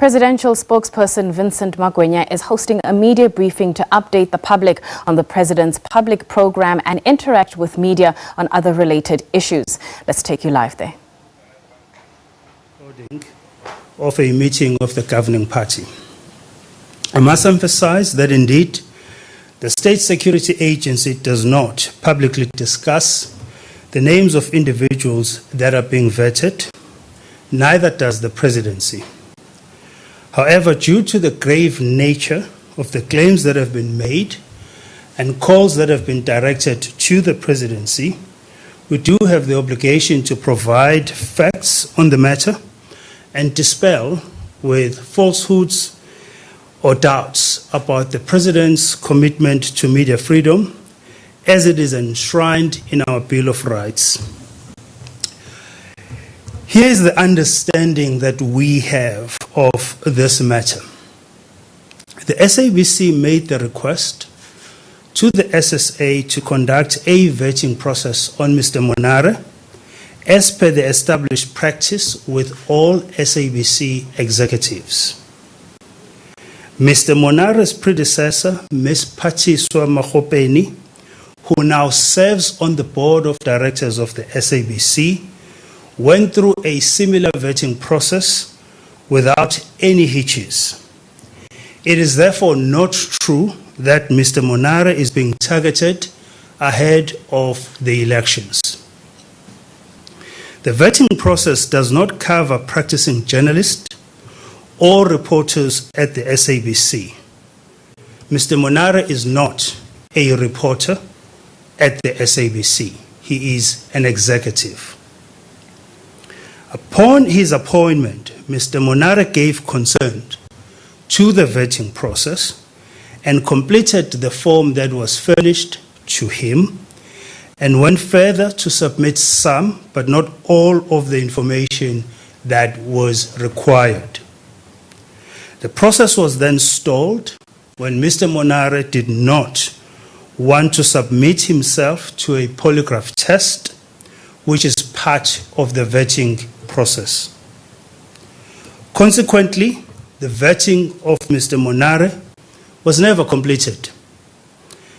Presidential spokesperson Vincent Magwenya is hosting a media briefing to update the public on the president's public program and interact with media on other related issues. Let's take you live there. Of a meeting of the governing party. I must emphasize that indeed the State Security Agency does not publicly discuss the names of individuals that are being vetted, neither does the presidency. However, due to the grave nature of the claims that have been made and calls that have been directed to the presidency, we do have the obligation to provide facts on the matter and dispel with falsehoods or doubts about the president's commitment to media freedom as it is enshrined in our Bill of Rights. Here is the understanding that we have of this matter. The SABC made the request to the SSA to conduct a vetting process on Mr. Monare as per the established practice with all SABC executives. Mr. Monare's predecessor, Ms. Patiswa Makgopeni, who now serves on the board of directors of the SABC, went through a similar vetting process without any hitches. It is therefore not true that Mr. Monare is being targeted ahead of the elections. The vetting process does not cover practicing journalists or reporters at the SABC. Mr. Monare is not a reporter at the SABC. He is an executive. Upon his appointment, Mr. Monare gave consent to the vetting process and completed the form that was furnished to him and went further to submit some, but not all, of the information that was required. The process was then stalled when Mr. Monare did not want to submit himself to a polygraph test, which is part of the vetting process. Consequently, the vetting of Mr. Monare was never completed.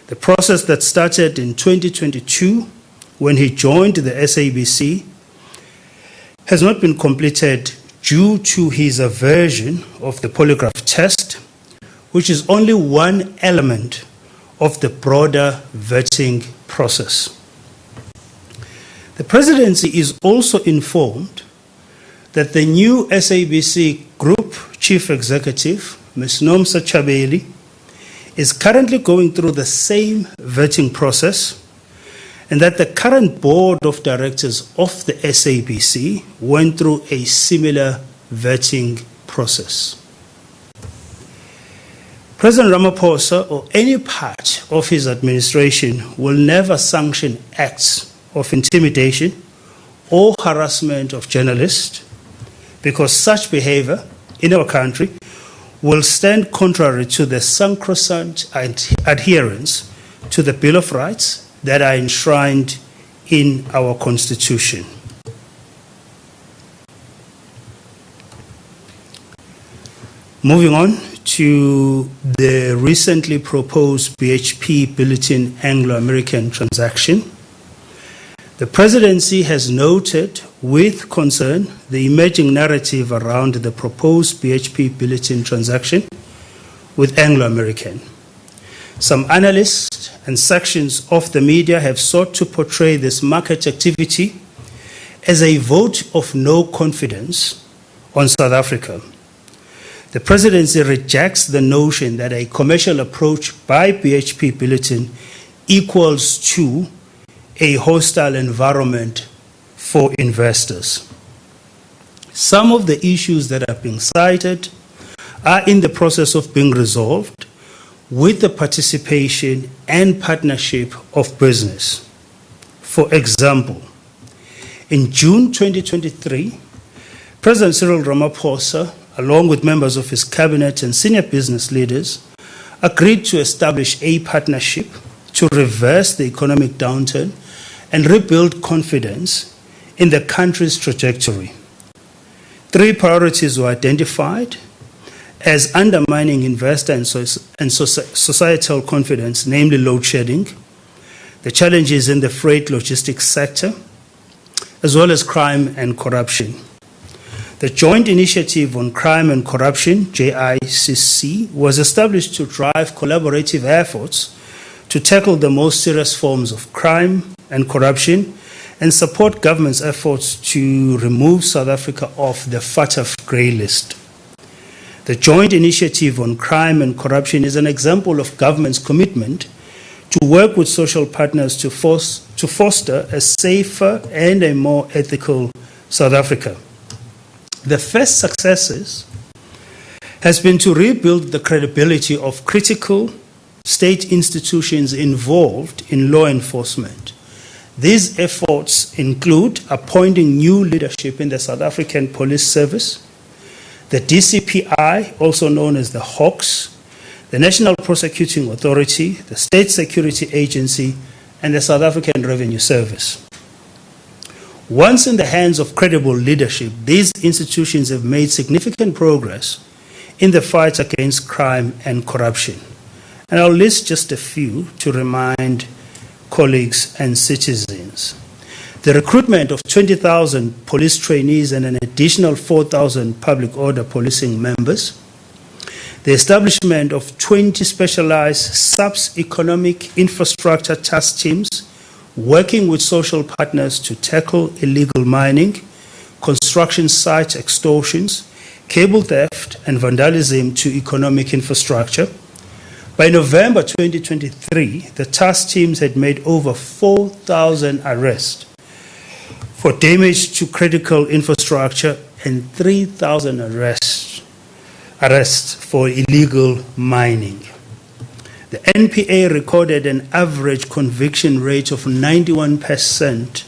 The process that started in 2022 when he joined the SABC has not been completed due to his aversion of the polygraph test, which is only one element of the broader vetting process. The presidency is also informed that the new SABC Group Chief Executive, Ms. Nomsa Chabeli, is currently going through the same vetting process, and that the current board of directors of the SABC went through a similar vetting process. President Ramaphosa or any part of his administration will never sanction acts of intimidation or harassment of journalists, because such behavior in our country will stand contrary to the sacrosanct adherence to the Bill of Rights that are enshrined in our Constitution. Moving on to the recently proposed BHP Billiton Anglo-American transaction, the presidency has noted with concern the emerging narrative around the proposed BHP Billiton transaction with Anglo-American. Some analysts and sections of the media have sought to portray this market activity as a vote of no confidence on South Africa. The presidency rejects the notion that a commercial approach by BHP Billiton equals to a hostile environment for investors. Some of the issues that are being cited are in the process of being resolved with the participation and partnership of business. For example, in June 2023, President Cyril Ramaphosa, along with members of his cabinet and senior business leaders, agreed to establish a partnership to reverse the economic downturn and rebuild confidence in the country's trajectory. 3 priorities were identified, as undermining investor and societal confidence, namely load shedding, the challenges in the freight logistics sector, as well as crime and corruption. The Joint Initiative on Crime and Corruption, JICC, was established to drive collaborative efforts to tackle the most serious forms of crime and corruption and support government's efforts to remove South Africa off the FATF grey list. The Joint Initiative on Crime and Corruption is an example of government's commitment to work with social partners to foster a safer and a more ethical South Africa. The first successes has been to rebuild the credibility of critical state institutions involved in law enforcement. These efforts include appointing new leadership in the South African Police Service, the DCPI, also known as the Hawks, the National Prosecuting Authority, the State Security Agency, and the South African Revenue Service. Once in the hands of credible leadership, these institutions have made significant progress in the fight against crime and corruption. And I'll list just a few to remind colleagues and citizens. The recruitment of 20,000 police trainees and an additional 4,000 public order policing members. The establishment of 20 specialized SABC economic infrastructure task teams working with social partners to tackle illegal mining, construction site extortions, cable theft, and vandalism to economic infrastructure. By November 2023, the task teams had made over 4,000 arrests for damage to critical infrastructure and 3,000 arrests for illegal mining. The NPA recorded an average conviction rate of 91%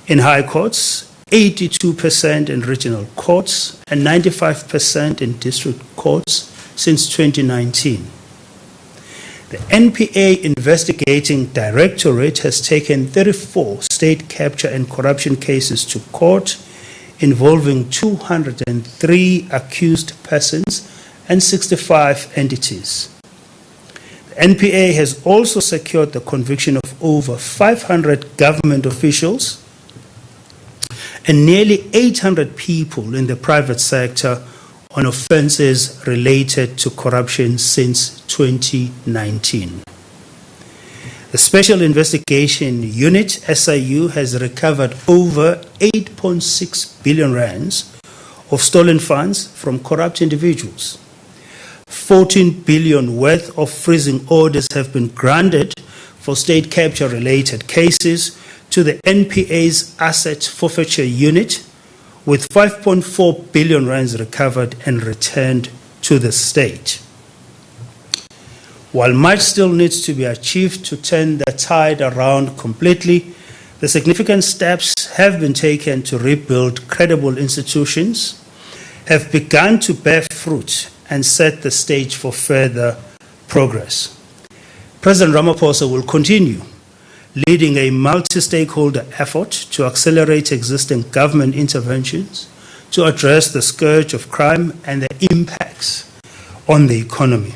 in high courts, 82% in regional courts, and 95% in district courts since 2019. The NPA Investigating Directorate has taken 34 state capture and corruption cases to court involving 203 accused persons and 65 entities. The NPA has also secured the conviction of over 500 government officials and nearly 800 people in the private sector on offences related to corruption since 2019. The Special Investigation Unit, SIU, has recovered over 8.6 billion rands of stolen funds from corrupt individuals. 14 billion worth of freezing orders have been granted for state capture-related cases to the NPA's Asset Forfeiture Unit, with 5.4 billion rands recovered and returned to the state. While much still needs to be achieved to turn the tide around completely, the significant steps have been taken to rebuild credible institutions, have begun to bear fruit and set the stage for further progress. President Ramaphosa will continue leading a multi-stakeholder effort to accelerate existing government interventions to address the scourge of crime and the impacts on the economy.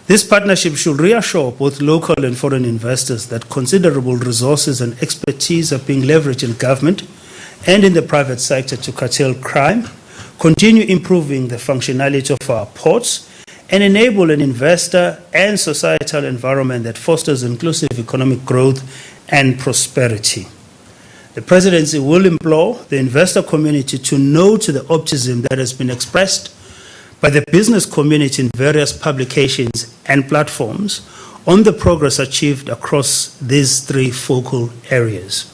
This partnership should reassure both local and foreign investors that considerable resources and expertise are being leveraged in government and in the private sector to curtail crime, continue improving the functionality of our ports, and enable an investor and societal environment that fosters inclusive economic growth and prosperity. The presidency will implore the investor community to note the optimism that has been expressed by the business community in various publications and platforms on the progress achieved across these three focal areas.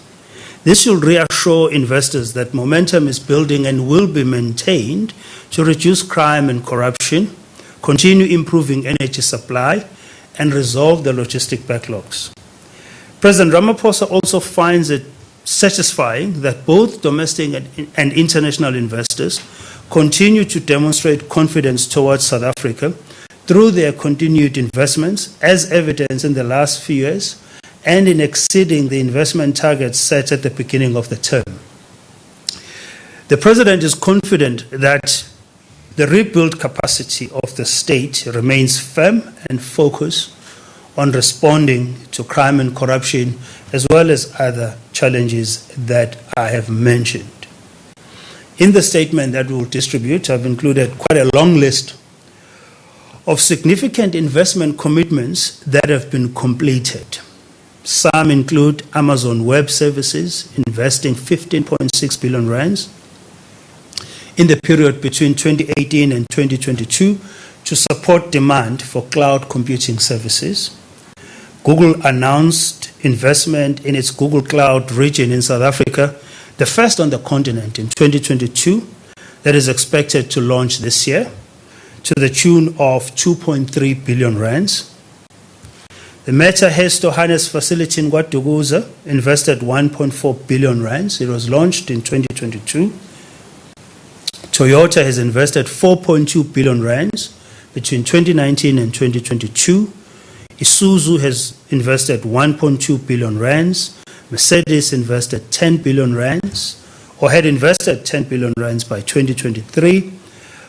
This should reassure investors that momentum is building and will be maintained to reduce crime and corruption, continue improving energy supply, and resolve the logistic backlogs. President Ramaphosa also finds it satisfying that both domestic and international investors continue to demonstrate confidence towards South Africa through their continued investments, as evidenced in the last few years, and in exceeding the investment targets set at the beginning of the term. The President is confident that the rebuild capacity of the state remains firm and focused on responding to crime and corruption, as well as other challenges that I have mentioned. In the statement that we'll distribute, I've included quite a long list of significant investment commitments that have been completed. Some include Amazon Web Services investing 15.6 billion rands in the period between 2018 and 2022 to support demand for cloud computing services. Google announced investment in its Google Cloud region in South Africa, the first on the continent in 2022, that is expected to launch this year to the tune of 2.3 billion rands. The Meta Hesto Harness facility in Guaduguza invested 1.4 billion rands. It was launched in 2022. Toyota has invested 4.2 billion rands between 2019 and 2022. Isuzu has invested 1.2 billion rands. Mercedes invested 10 billion rands, or had invested 10 billion rands by 2023.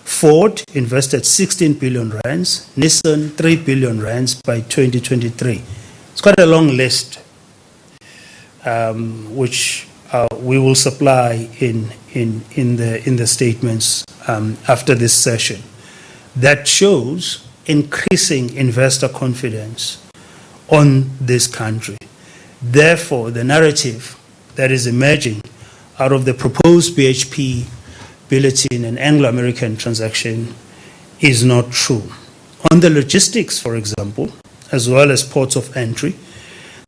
Ford invested 16 billion rands. Nissan 3 billion rands by 2023. It's quite a long list, which we will supply in the statements after this session. That shows increasing investor confidence on this country. Therefore, the narrative that is emerging out of the proposed BHP Bulletin and Anglo-American transaction is not true. On the logistics, for example, as well as ports of entry,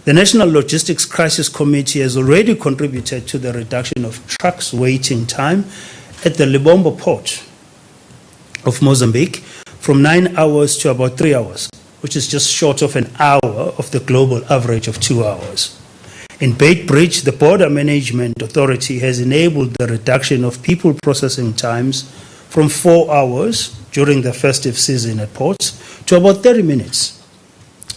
the National Logistics Crisis Committee has already contributed to the reduction of trucks waiting time at the Lebombo port of Mozambique from 9 hours to about 3 hours, which is just short of an hour of the global average of 2 hours. In Beitbridge, the Border Management Authority has enabled the reduction of people processing times from 4 hours during the festive season at ports to about 30 minutes.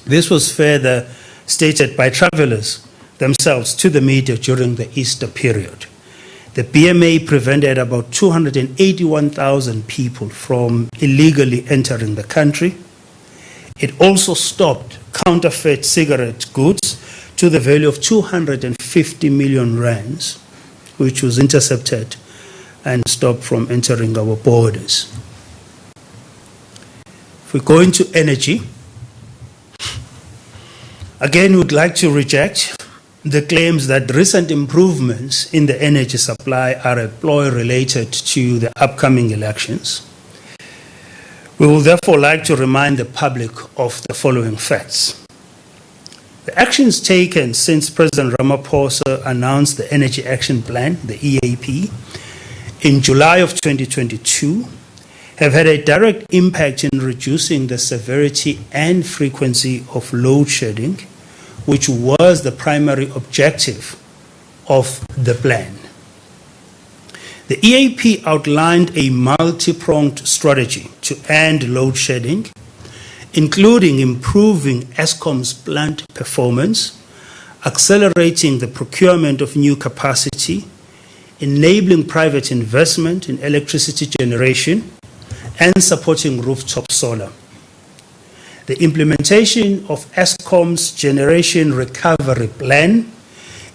This was further stated by travelers themselves to the media during the Easter period. The BMA prevented about 281,000 people from illegally entering the country. It also stopped counterfeit cigarette goods to the value of 250 million rands, which was intercepted and stopped from entering our borders. If we go into energy, again, we'd like to reject the claims that recent improvements in the energy supply are a ploy related to the upcoming elections. We will therefore like to remind the public of the following facts. The actions taken since President Ramaphosa announced the Energy Action Plan, the EAP, in July of 2022 have had a direct impact in reducing the severity and frequency of load shedding, which was the primary objective of the plan. The EAP outlined a multi-pronged strategy to end load shedding, including improving Eskom's plant performance, accelerating the procurement of new capacity, enabling private investment in electricity generation, and supporting rooftop solar. The implementation of Eskom's generation recovery plan,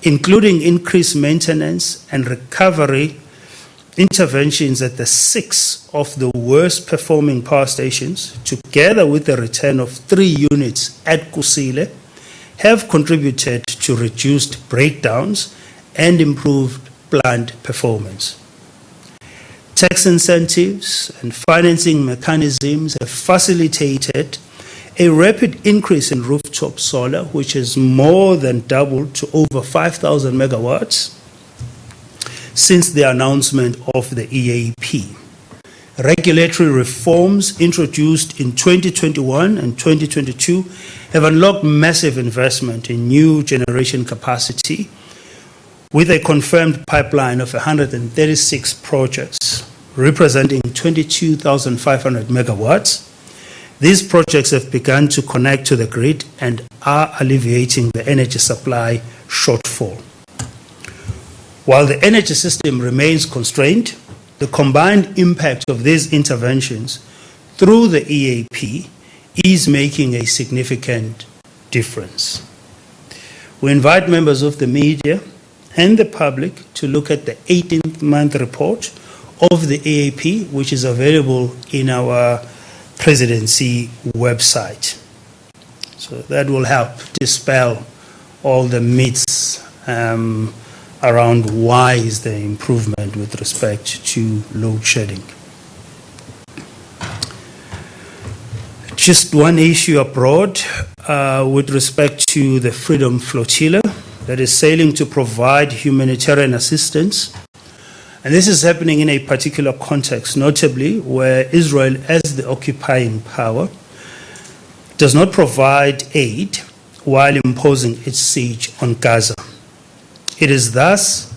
including increased maintenance and recovery interventions at the 6 of the worst performing power stations, together with the return of 3 units at Kusile, have contributed to reduced breakdowns and improved plant performance. Tax incentives and financing mechanisms have facilitated a rapid increase in rooftop solar, which has more than doubled to over 5,000 megawatts since the announcement of the EAP. Regulatory reforms introduced in 2021 and 2022 have unlocked massive investment in new generation capacity, with a confirmed pipeline of 136 projects, representing 22,500 megawatts. These projects have begun to connect to the grid and are alleviating the energy supply shortfall. While the energy system remains constrained, the combined impact of these interventions through the EAP is making a significant difference. We invite members of the media and the public to look at the 18th month report of the EAP, which is available in our presidency website. So that will help dispel all the myths around why is there improvement with respect to load shedding. Just one issue abroad with respect to the Freedom Flotilla that is sailing to provide humanitarian assistance. And this is happening in a particular context, notably where Israel, as the occupying power, does not provide aid while imposing its siege on Gaza. It is thus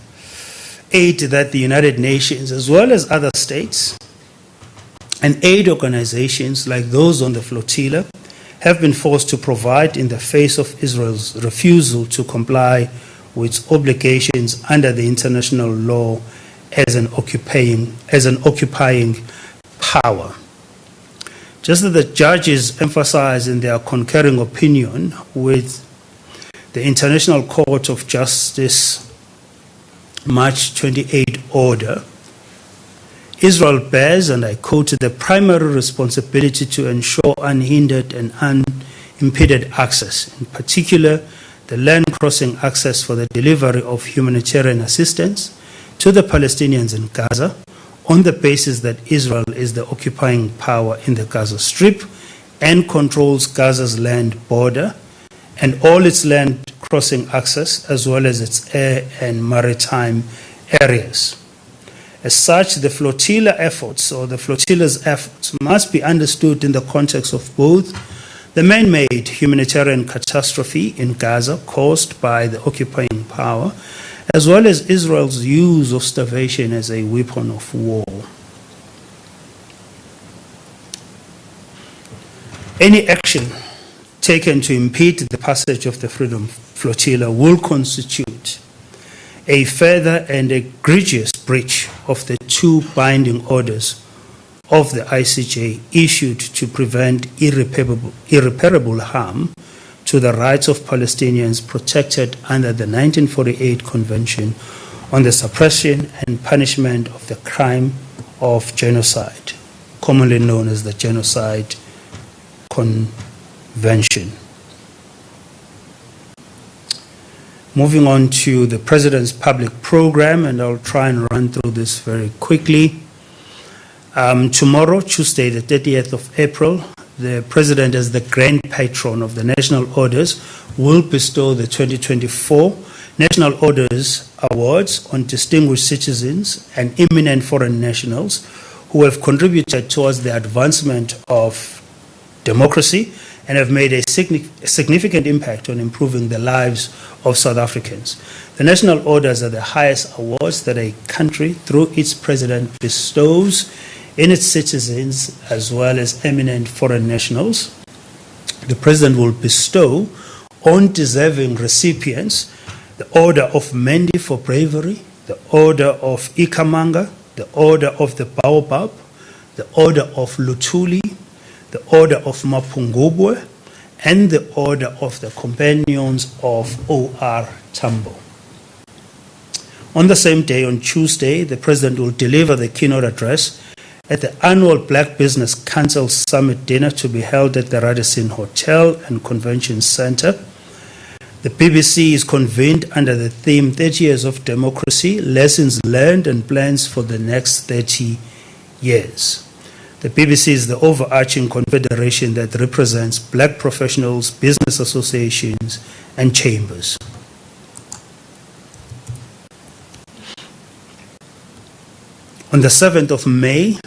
aid that the United Nations, as well as other states, and aid organizations like those on the flotilla have been forced to provide in the face of Israel's refusal to comply with its obligations under the international law as an occupying power. Just as the judges emphasize in their concurring opinion with the International Court of Justice March 28 order, Israel bears, and I quote, the primary responsibility to ensure unhindered and unimpeded access, in particular the land crossing access for the delivery of humanitarian assistance to the Palestinians in Gaza on the basis that Israel is the occupying power in the Gaza Strip and controls Gaza's land border and all its land crossing access as well as its air and maritime areas. As such, the flotilla efforts or the flotilla's efforts must be understood in the context of both the man-made humanitarian catastrophe in Gaza caused by the occupying power as well as Israel's use of starvation as a weapon of war. Any action taken to impede the passage of the Freedom Flotilla will constitute a further and egregious breach of the two binding orders of the ICJ issued to prevent irreparable harm to the rights of Palestinians protected under the 1948 Convention on the Suppression and Punishment of the Crime of Genocide, commonly known as the Genocide Convention. Moving on to the President's public program, and I'll try and run through this very quickly. Tomorrow, Tuesday, the 30th of April, the President, as the Grand Patron of the National Orders, will bestow the 2024 National Orders Awards on distinguished citizens and eminent foreign nationals who have contributed towards the advancement of democracy and have made a significant impact on improving the lives of South Africans. The National Orders are the highest awards that a country, through its president, bestows in its citizens as well as eminent foreign nationals. The president will bestow on deserving recipients the Order of Mendi for bravery, the Order of Ikamanga, the Order of the Baobab, the Order of Luthuli, the Order of Mapungubwe, and the Order of the Companions of O.R. Tambo. On the same day, on Tuesday, the President will deliver the keynote address at the annual Black Business Council Summit dinner to be held at the Radisson Hotel and Convention Center. The BBC is convened under the theme 30 Years of Democracy, Lessons Learned and Plans for the Next 30 Years. The BBC is the overarching confederation that represents black professionals, business associations, and chambers. On the 7th of May,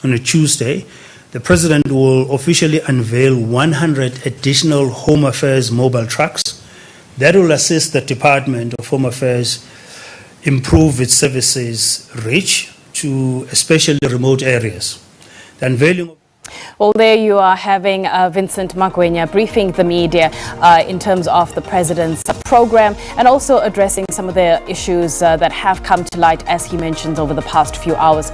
on a Tuesday, the President will officially unveil 100 additional Home Affairs mobile trucks that will assist the Department of Home Affairs improve its services reach to especially remote areas. The unveiling Well, there you are having Vincent Magwenya briefing the media in terms of the president's program and also addressing some of the issues that have come to light, as he mentions, over the past few hours.